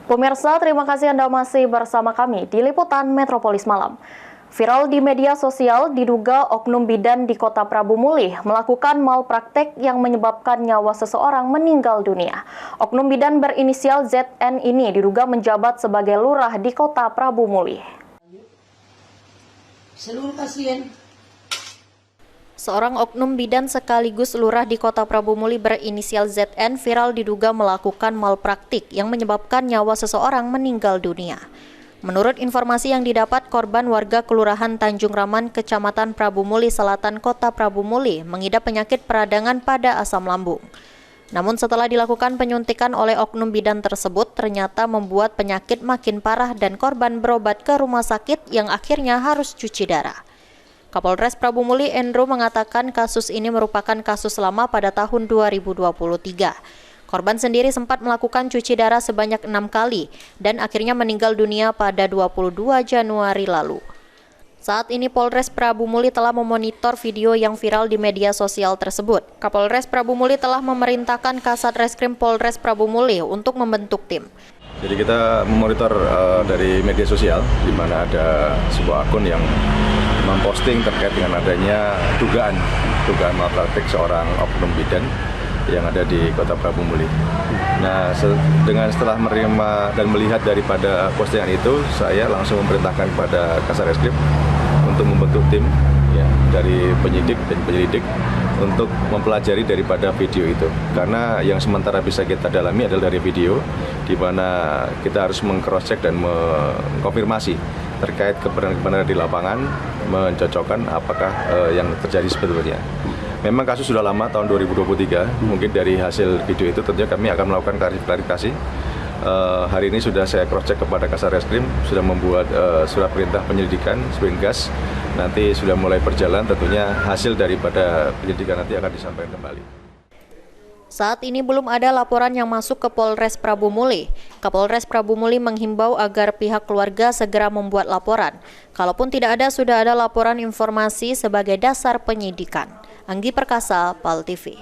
Pemirsa, terima kasih Anda masih bersama kami di Liputan Metropolis Malam. Viral di media sosial diduga oknum bidan di Kota Prabu Mulih melakukan malpraktek yang menyebabkan nyawa seseorang meninggal dunia. Oknum bidan berinisial ZN ini diduga menjabat sebagai lurah di Kota Prabu Mulih. Seluruh pasien. Seorang oknum bidan sekaligus lurah di Kota Prabu Mulih berinisial ZN viral diduga melakukan malpraktik yang menyebabkan nyawa seseorang meninggal dunia. Menurut informasi yang didapat, korban warga Kelurahan Tanjung Raman, Kecamatan Prabu Mulih Selatan, Kota Prabu Mulih, mengidap penyakit peradangan pada asam lambung. Namun setelah dilakukan penyuntikan oleh oknum bidan tersebut, ternyata membuat penyakit makin parah dan korban berobat ke rumah sakit yang akhirnya harus cuci darah. Kapolres Prabu Mulih Endro mengatakan kasus ini merupakan kasus lama pada tahun 2023. Korban sendiri sempat melakukan cuci darah sebanyak 6 kali dan akhirnya meninggal dunia pada 22 Januari lalu. Saat ini Polres Prabu Mulih telah memonitor video yang viral di media sosial tersebut. Kapolres Prabu Mulih telah memerintahkan Kasat Reskrim Polres Prabu Mulih untuk membentuk tim. Jadi kita memonitor dari media sosial, di mana ada sebuah akun yang memposting terkait dengan adanya dugaan malpraktik seorang oknum bidan yang ada di Kota Prabu Mulih. Nah, setelah menerima dan melihat daripada postingan itu, saya langsung memerintahkan kepada Kasat Reskrim untuk membentuk tim ya, dari penyidik dan penyelidik untuk mempelajari daripada video itu. Karena yang sementara bisa kita dalami adalah dari video, di mana kita harus meng-cross-check dan mengkonfirmasi terkait kebenaran di lapangan, mencocokkan apakah yang terjadi sebetulnya. Memang kasus sudah lama, tahun 2023, mungkin dari hasil video itu tentunya kami akan melakukan klarifikasi. Hari ini sudah saya cross-check kepada Kasat Reskrim, sudah membuat surat perintah penyelidikan, Swinggas, nanti sudah mulai berjalan, tentunya hasil daripada penyelidikan nanti akan disampaikan kembali. Saat ini belum ada laporan yang masuk ke Polres Prabu Mulih. Kapolres Prabu Mulih menghimbau agar pihak keluarga segera membuat laporan. Kalaupun tidak ada, sudah ada laporan informasi sebagai dasar penyidikan. Anggi Perkasa, PAL TV.